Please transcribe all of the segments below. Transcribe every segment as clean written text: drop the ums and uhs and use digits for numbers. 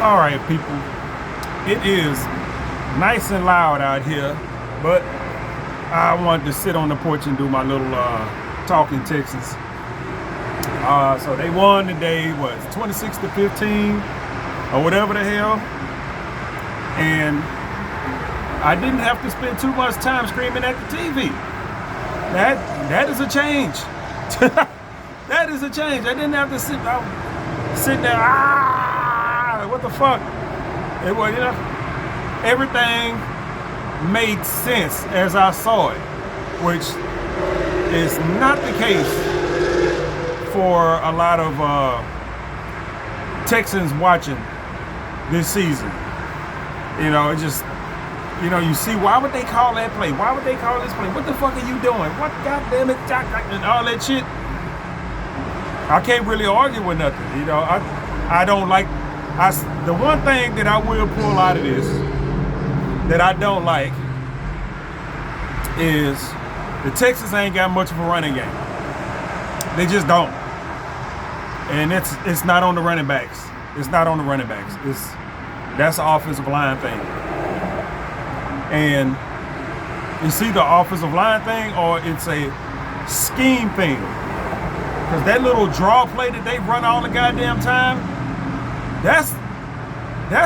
All right, people. It is nice and loud out here, but I wanted to sit on the porch and do my little Talkin Texans. So they won today, 26-15 or whatever the hell. And I didn't have to spend too much time screaming at the TV. That is a change. That is a change. I didn't have to sit there, what the fuck? It was, everything made sense as I saw it, which is not the case for a lot of Texans watching this season. It just, you see, why would they call that play? Why would they call this play? What the fuck are you doing? What, goddamn it, and all that shit. I can't really argue with nothing. I don't like. The one thing that I will pull out of this that I don't like is the Texans ain't got much of a running game. They just don't. And it's not on the running backs. It's not on the running backs. That's an offensive line thing. And it's either offensive line thing or it's a scheme thing. Because that little draw play that they run all the goddamn time, that's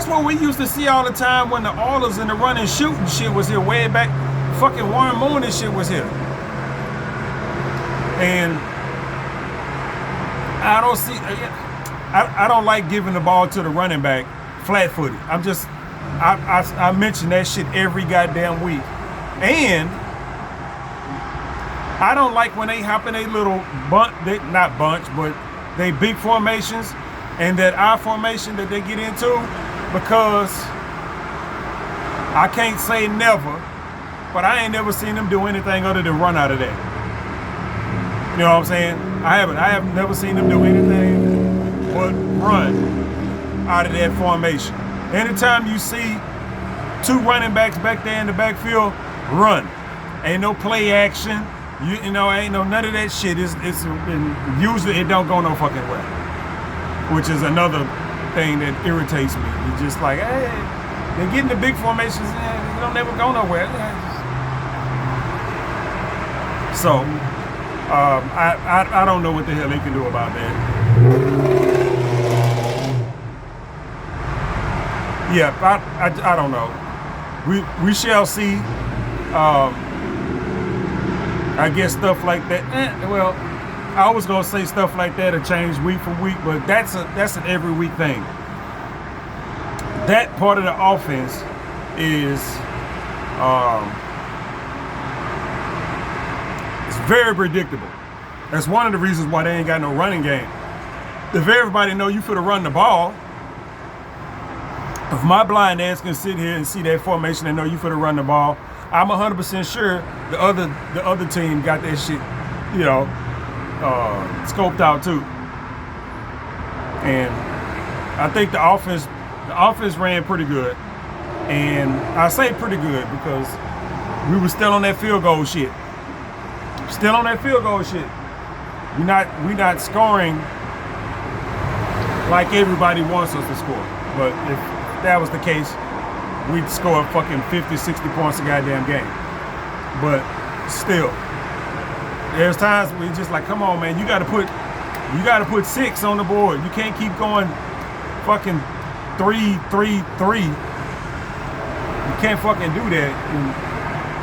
what we used to see all the time when the Oilers and the run and shooting shit was here way back. Fucking Warren Moon and shit was here. And I don't like giving the ball to the running back flat-footed. I mention that shit every goddamn week. And I don't like when they hop in a little they big formations and that I formation that they get into, because I can't say never, but I ain't never seen them do anything other than run out of that. You know what I'm saying? I have never seen them do anything but run out of that formation. Anytime you see two running backs back there in the backfield, run. Ain't no play action. Ain't no none of that shit. Usually it don't go no fucking way, which is another thing that irritates me. It's just like, hey, they're getting the big formations, they don't never go nowhere. So I don't know what the hell they can do about that. Yeah, I don't know. We shall see. I guess stuff like that. Well, I was gonna say stuff like that will change week from week, but that's an every week thing. That part of the offense is it's very predictable. That's one of the reasons why they ain't got no running game. If everybody know you finna run the ball, if my blind ass can sit here and see that formation and know you finna run the ball, I'm 100% sure the other team got that shit, scoped out too. And I think the offense ran pretty good. And I say pretty good because we were still on that field goal shit. Still on that field goal shit. We not scoring like everybody wants us to score. But if that was the case, we'd score fucking 50, 60 points a goddamn game. But still, there's times we just like, come on, man, you gotta put 6 on the board. You can't keep going fucking 3, 3, 3. You can't fucking do that. And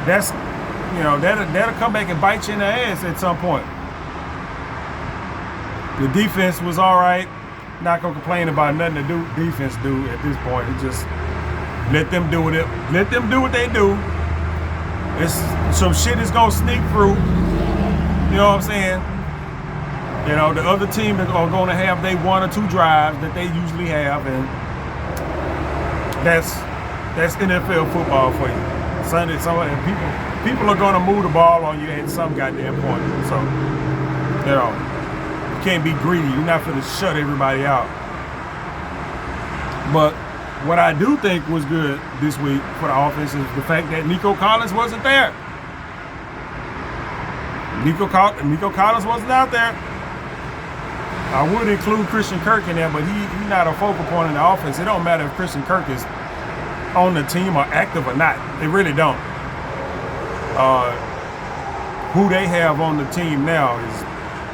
that's, that'll come back and bite you in the ass at some point. The defense was all right. Not gonna complain about nothing the defense do at this point. It just let them do it. Let them do what they do. Some shit is gonna sneak through. You know what I'm saying? The other team are gonna have they 1 or 2 drives that they usually have, and that's NFL football for you. Sunday, people are gonna move the ball on you at some goddamn point. So, you can't be greedy. You're not gonna shut everybody out. But what I do think was good this week for the offense is the fact that Nico Collins wasn't there. Nico Collins wasn't out there. I would include Christian Kirk in there, but he's not a focal point in the offense. It don't matter if Christian Kirk is on the team or active or not. They really don't. Who they have on the team now is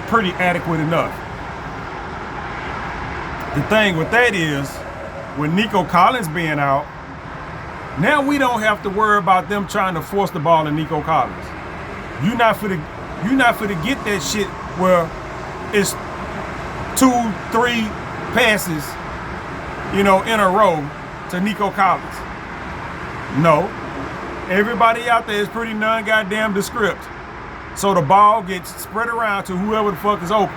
pretty adequate enough. The thing with that is, with Nico Collins being out, now we don't have to worry about them trying to force the ball to Nico Collins. You're not for to get that shit where it's 2-3 passes, in a row to Nico Collins. No. Everybody out there is pretty non-goddamn descript. So the ball gets spread around to whoever the fuck is open.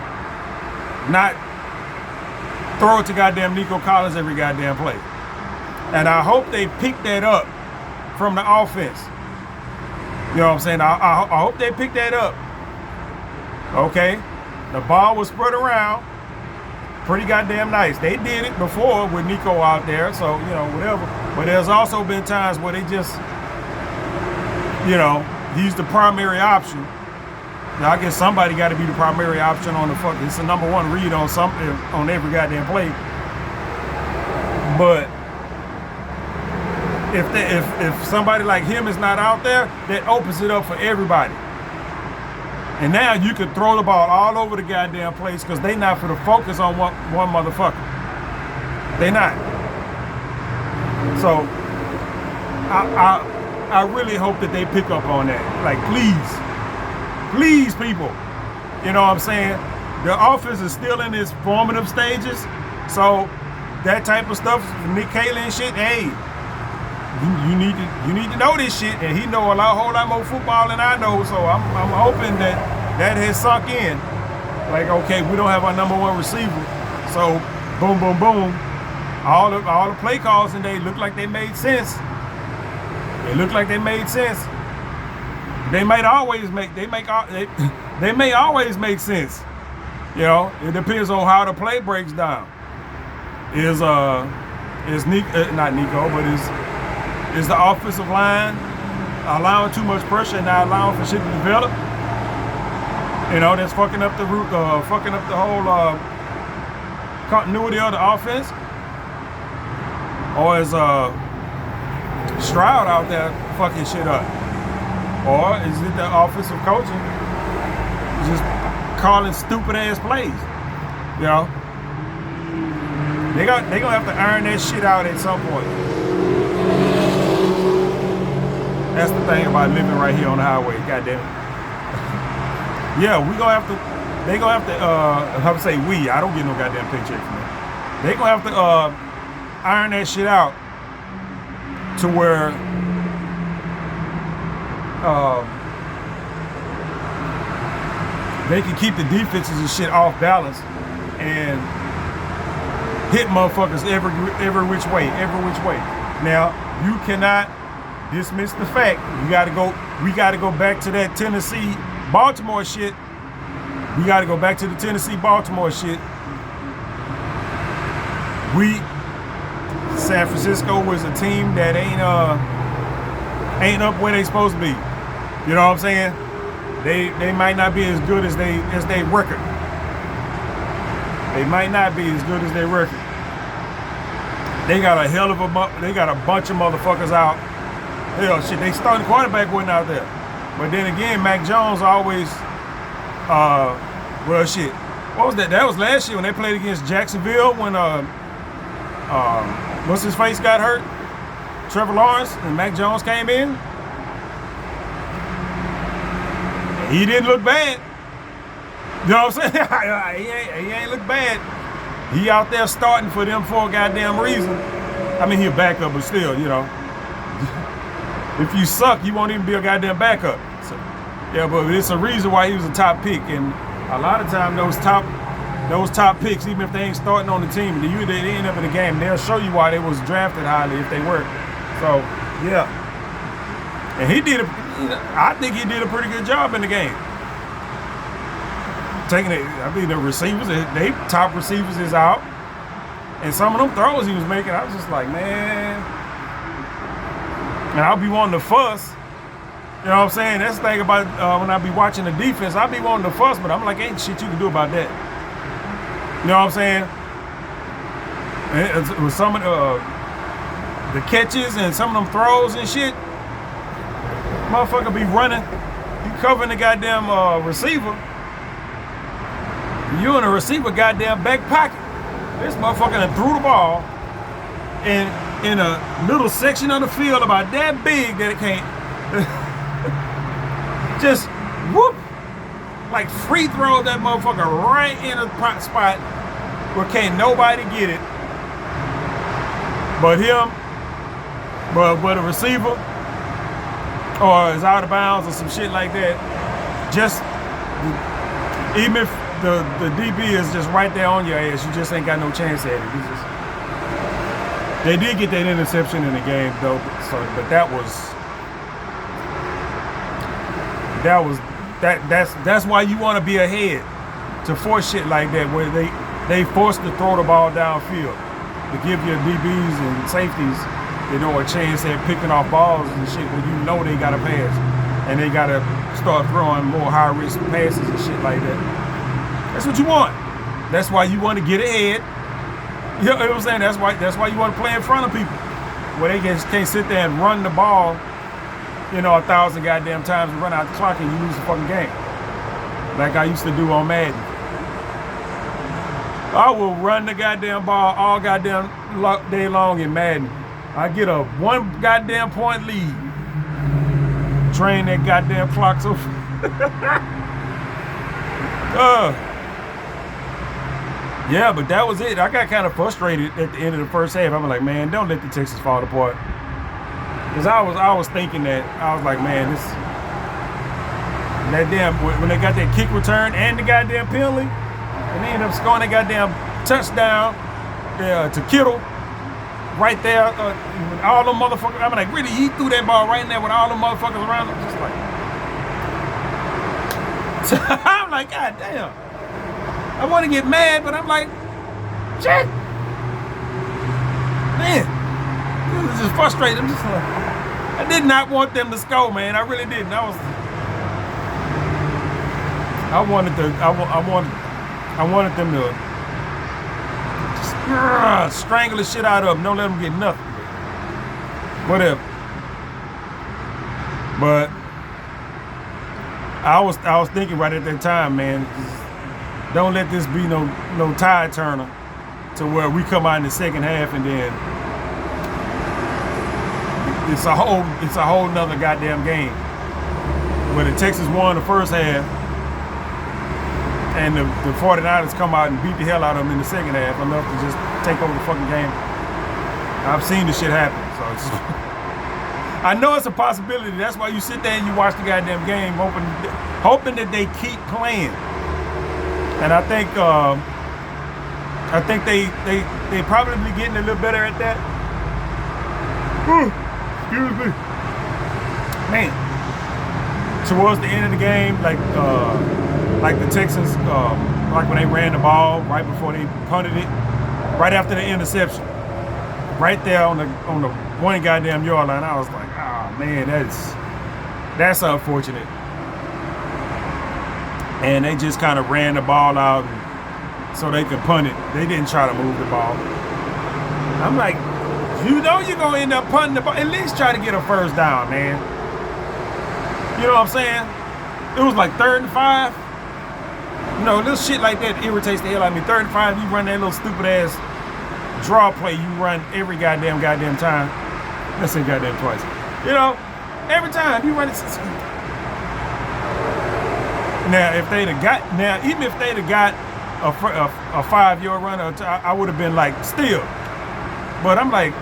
Not throw it to goddamn Nico Collins every goddamn play. And I hope they pick that up from the offense. You know what I'm saying? I hope they pick that up. Okay? The ball was spread around. Pretty goddamn nice. They did it before with Nico out there, so, whatever. But there's also been times where they just, he's the primary option. Now, I guess somebody got to be the primary option on the fuck. It's the number one read on every goddamn play. But if somebody like him is not out there, that opens it up for everybody. And now you could throw the ball all over the goddamn place because they not for the focus on one motherfucker. They not. So I really hope that they pick up on that. Like, please, people. You know what I'm saying? The offense is still in its formative stages. So that type of stuff, Nick Caley and shit, hey, you need to know this shit. And he know a whole lot more football than I know. So I'm hoping that has sunk in. Like, okay, we don't have our number one receiver. So boom, boom, boom. All the play calls and they look like they made sense. They look like they made sense. They may always make sense. It depends on how the play breaks down. Is not Nico, but is the offensive line allowing too much pressure and not allowing for shit to develop? That's fucking up the whole continuity of the offense. Or is Stroud out there fucking shit up? Or is it the offensive coaching just calling stupid ass plays? They gonna have to earn that shit out at some point. That's the thing about living right here on the highway, goddamn it. Yeah, they gonna have to how to say we, I don't get no goddamn paycheck from that. They gonna have to iron that shit out to where they can keep the defenses and shit off balance and hit motherfuckers every which way. Now, you cannot dismiss the fact we gotta go back to that Tennessee-Baltimore shit. We gotta go back to the Tennessee-Baltimore shit. San Francisco was a team that ain't up where they supposed to be. You know what I'm saying? They might not be as good as they record. They might not be as good as their record. They got a bunch of motherfuckers out. Hell, shit, they starting quarterback wasn't out there. But then again, Mac Jones always, well, shit. What was that? That was last year when they played against Jacksonville when what's his face got hurt? Trevor Lawrence and Mac Jones came in. He didn't look bad. You know what I'm saying? he ain't look bad. He out there starting for them for a goddamn reason. I mean, he a backup, but still, if you suck, you won't even be a goddamn backup. So, yeah, but it's a reason why he was a top pick. And a lot of times those top picks, even if they ain't starting on the team, they end up in the game. They'll show you why they was drafted highly if they were. So, yeah. And I think he did a pretty good job in the game. The receivers, they top receivers is out. And some of them throws he was making, I was just like, man. And I'll be wanting to fuss. You know what I'm saying? That's the thing about when I be watching the defense, I be wanting to fuss, but I'm like, ain't shit you can do about that. You know what I'm saying? And it was some of the catches and some of them throws and shit. Motherfucker be running. You covering the goddamn receiver. You in the receiver goddamn back pocket. This motherfucker done threw the ball in a little section of the field about that big that it can't. Just whoop. Like free throw that motherfucker right in a spot where can't nobody get it but him, but a receiver, or is out of bounds or some shit like that. Just even if the DB is just right there on your ass, you just ain't got no chance at it. They did get that interception in the game though, but that's why you want to be ahead to force shit like that, where they force to throw the ball downfield to give your DBs and safeties, you know, a chance at picking off balls and shit when you know they gotta pass and they gotta start throwing more high risk passes and shit like that. That's what you want. That's why you want to get ahead. You know what I'm saying? That's why you want to play in front of people, where they just can't sit there and run the ball, you know, 1,000 goddamn times and run out the clock and you lose the fucking game. Like I used to do on Madden. I will run the goddamn ball all goddamn day long in Madden. I get a 1 goddamn point lead. Train that goddamn clock so. Yeah, but that was it. I got kind of frustrated at the end of the first half. I'm like, man, don't let the Texans fall apart. Because I was thinking that, I was like, man, that damn, when they got that kick return and the goddamn penalty, and they ended up scoring that goddamn touchdown to Kittle right there. All them motherfuckers, I'm like, really, he threw that ball right in there with all them motherfuckers around him. Just like, so I'm like, God damn. I want to get mad, but I'm like, shit. Man, this is just frustrating. I'm just like, I did not want them to score, man. I really didn't. I wanted them to just strangle the shit out of them. Don't let them get nothing. Whatever. But I was thinking right at that time, man. Don't let this be no tide turner to where we come out in the second half and then it's a whole nother goddamn game where the Texans won the first half and the 49ers come out and beat the hell out of them in the second half enough to just take over the fucking game. I've seen this shit happen, so it's I know it's a possibility. That's why you sit there and you watch the goddamn game hoping that they keep playing. And I think they probably getting a little better at that. Excuse me. Man, towards the end of the game, like the Texans, like when they ran the ball right before they punted it, right after the interception, right there on the 1 goddamn yard line, I was like, oh man, that's unfortunate. And they just kind of ran the ball out so they could punt it. They didn't try to move the ball. I'm like, you know you're going to end up punting the ball. At least try to get a first down, man. You know what I'm saying? It was like 3rd and 5. You know, little shit like that irritates the hell out of me. 3rd and 5, you run that little stupid ass draw play you run every goddamn time. Let's say goddamn twice. You know, every time you run it. Now, if they'd have got, even if they'd have got a 5-yard run, I would have been like, still. But I'm like,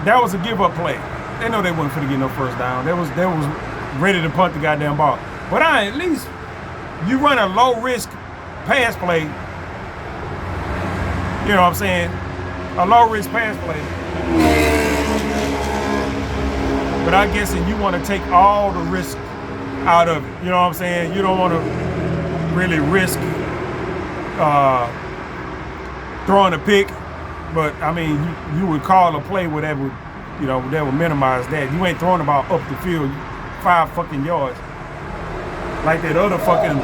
that was a give-up play. They know they wasn't finna get no first down. They was ready to punt the goddamn ball. But at least you run a low-risk pass play. You know what I'm saying? A low-risk pass play. But I'm guessing you want to take all the risk out of it. You know what I'm saying? You don't want to really risk throwing a pick, but I mean, you would call a play where that would minimize that. You ain't throwing the ball up the field 5 fucking yards like that other fucking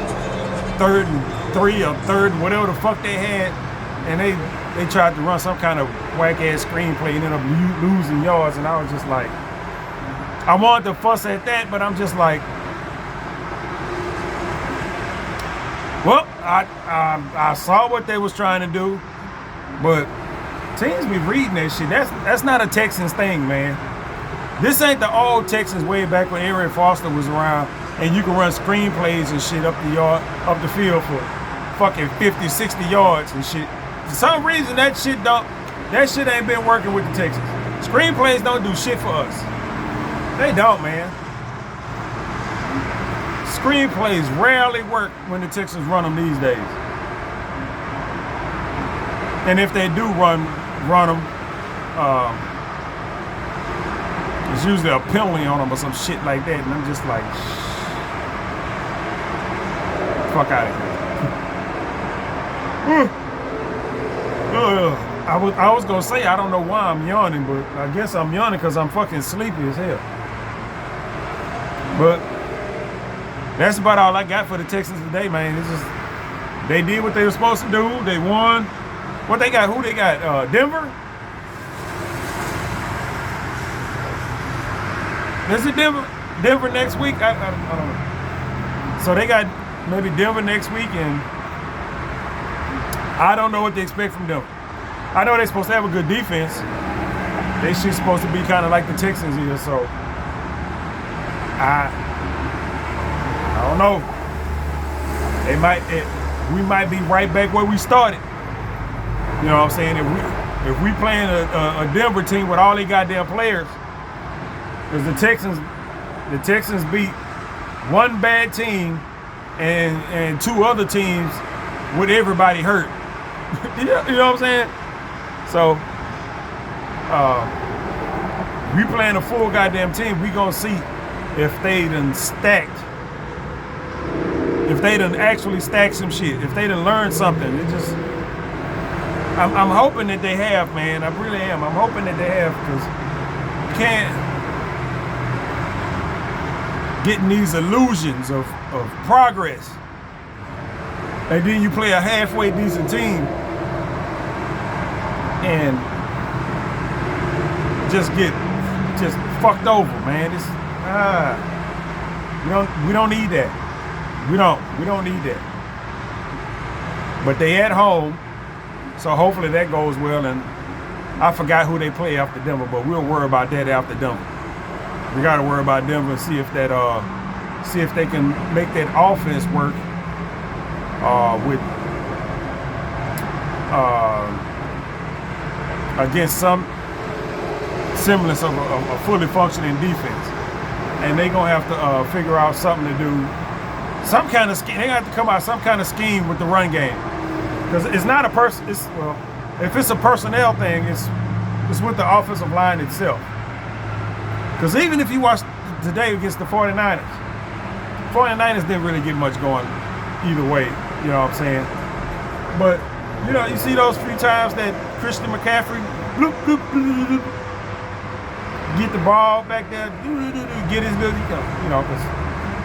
3rd and 3 or 3rd and whatever the fuck they had and they tried to run some kind of whack ass screenplay and ended up losing yards, and I was just like, I wanted to fuss at that, but I'm just like, well, I saw what they was trying to do, but teams be reading that shit. That's not a Texans thing, man. This ain't the old Texans way back when Arian Foster was around, and you can run screenplays and shit up the field for fucking 50, 60 yards and shit. For some reason, that shit ain't been working with the Texans. Screenplays don't do shit for us. They don't, man. Screenplays rarely work when the Texans run them these days. And if they do run them, it's usually a penalty on them or some shit like that. And I'm just like, fuck out of here. I was gonna say I don't know why I'm yawning, but I guess I'm yawning because I'm fucking sleepy as hell. But that's about all I got for the Texans today, man. It's just they did what they were supposed to do. They won. What they got? Who they got? Denver. Is it Denver next week? I don't know. So they got maybe Denver next week, and I don't know what they expect from Denver. I know they're supposed to have a good defense. They shit supposed to be kind of like the Texans here, so I don't know. We might be right back where we started. You know what I'm saying? If we playing a Denver team with all they goddamn players, because the Texans beat one bad team and two other teams with everybody hurt. You know what I'm saying? So we playing a full goddamn team, we gonna see if they done stacked. If they done actually stacked some shit. If they done learned something. I'm hoping that they have, man. I really am. I'm hoping that they have, because you can't getting these illusions of progress, and then you play a halfway decent team and just get fucked over, man. We don't need that. We don't need that. But they at home, so hopefully that goes well. And I forgot who they play after Denver, but we'll worry about that after Denver. We got to worry about Denver and see if they can make that offense work with against some semblance of a fully functioning defense. And they're gonna have to figure out something to do, some kind of scheme. They have to come out with some kind of scheme with the run game, because it's not a person. If it's a personnel thing, it's with the offensive line itself. Because even if you watch today against the 49ers didn't really get much going either way, you know what I'm saying? But, you know, you see those few times that Christian McCaffrey bloop, bloop, bloop, bloop, get the ball back there, get his little, you know, because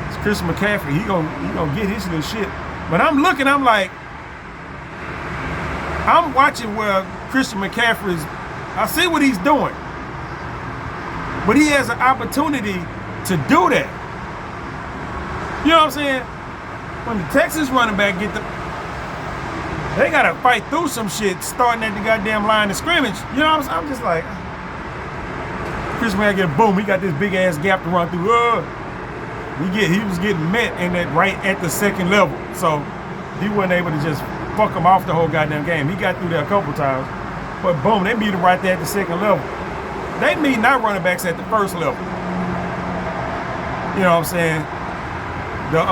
it's Christian McCaffrey, he gonna get his little shit. But I'm watching where Christian McCaffrey's, I see what he's doing. But he has an opportunity to do that. You know what I'm saying? When the Texans running back they gotta fight through some shit starting at the goddamn line of scrimmage. You know what I'm just like, Chris man get boom, he got this big ass gap to run through. He was getting met in that right at the second level. So he wasn't able to just fuck him off the whole goddamn game. He got through there a couple times. But boom, they beat him right there at the second level. They meet our running backs at the first level. You know what I'm saying? The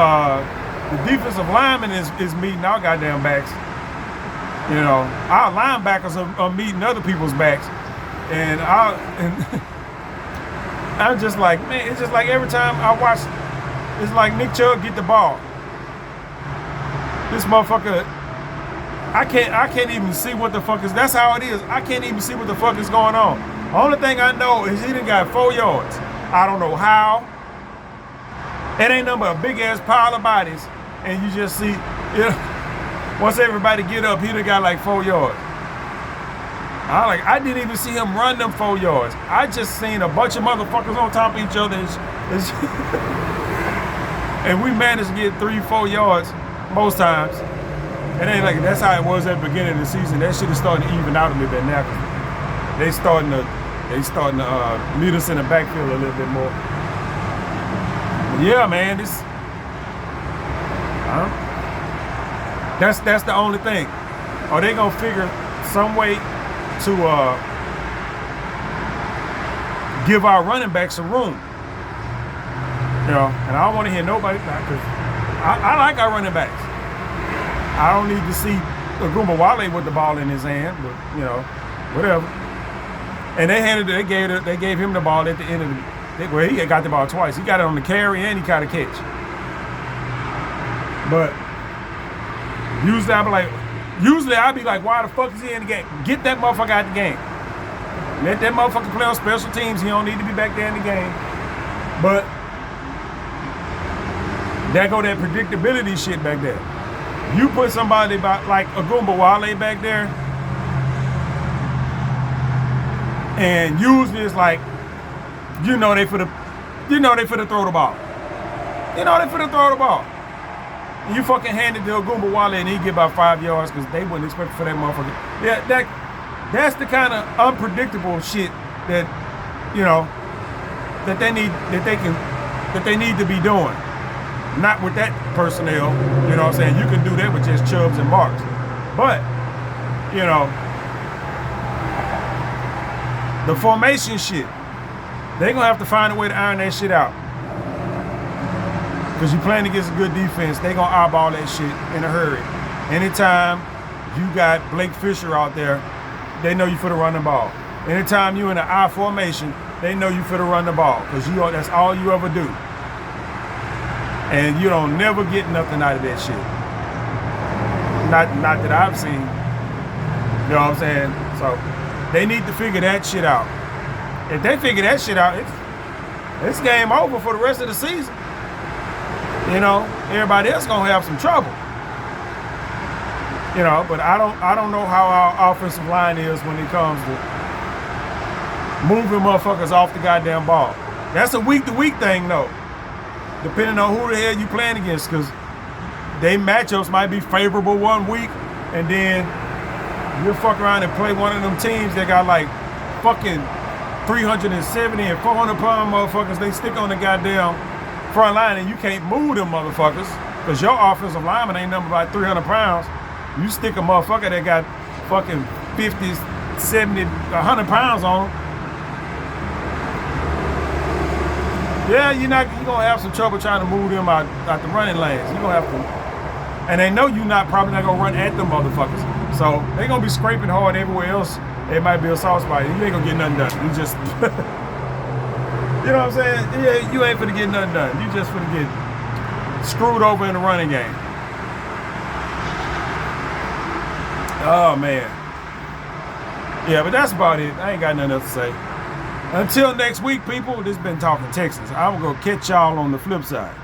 defensive lineman is meeting our goddamn backs. You know, our linebackers are meeting other people's backs. And I'm just like, man, it's just like every time I watch, it's like Nick Chubb get the ball. This motherfucker, I can't even see what the fuck is, that's how it is. I can't even see what the fuck is going on. The only thing I know is he done got 4 yards. I don't know how. It ain't nothing but a big ass pile of bodies, and you just see, Once everybody get up, he done got like 4 yards. I didn't even see him run them 4 yards. I just seen a bunch of motherfuckers on top of each other. And we managed to get 3-4 yards most times. It ain't like that's how it was at the beginning of the season. That shit is starting to even out a little bit now. They starting to meet us in the backfield a little bit more. But yeah, man, that's the only thing. Are they gonna figure some way to give our running backs some room? You know, and I don't want to hear nobody because I like our running backs. I don't need to see Wale with the ball in his hand, but you know, whatever. And they gave him the ball at the end of well, he got the ball twice. He got it on the carry and he got a catch. But usually I'll be like, why the fuck is he in the game? Get that motherfucker out the game. Let that motherfucker play on special teams. He don't need to be back there in the game. But there go that predictability shit back there. You put somebody like Wale back there, and usually it's like, they finna throw the ball. And you fucking hand it to Wale and he get about 5 yards because they wouldn't expect for that motherfucker. Yeah, that's the kind of unpredictable shit that that they need to be doing. Not with that personnel, you know what I'm saying? You can do that with just Chubbs and Marks. But, the formation shit, they're going to have to find a way to iron that shit out. Because you're playing against a good defense, they're going to eyeball that shit in a hurry. Anytime you got Blake Fisher out there, they know you for to run the ball. Anytime you in an I formation, they know you for to run the ball. Because that's all you ever do. And you don't never get nothing out of that shit. Not that I've seen. You know what I'm saying? So they need to figure that shit out. If they figure that shit out, it's game over for the rest of the season. Everybody else gonna have some trouble. But I don't know how our offensive line is when it comes to moving motherfuckers off the goddamn ball. That's a week-to-week thing though. Depending on who the hell you playing against, because they matchups might be favorable one week, and then you fuck around and play one of them teams that got like fucking 370 and 400 pound motherfuckers. They stick on the goddamn front line, and you can't move them motherfuckers because your offensive lineman ain't nothing about 300 pounds. You stick a motherfucker that got fucking 50, 70, 100 pounds on them. Yeah, you're gonna have some trouble trying to move them out the running lanes. You're gonna have to, and they know you're probably not gonna run at them motherfuckers. So they gonna be scraping hard everywhere else. It might be a soft spot. You ain't gonna get nothing done. You just, you know what I'm saying? Yeah, you ain't finna get nothing done. You just finna get screwed over in the running game. Oh man. Yeah, but that's about it. I ain't got nothing else to say. Until next week, people, this has been Talkin Texans. I'm going to catch y'all on the flip side.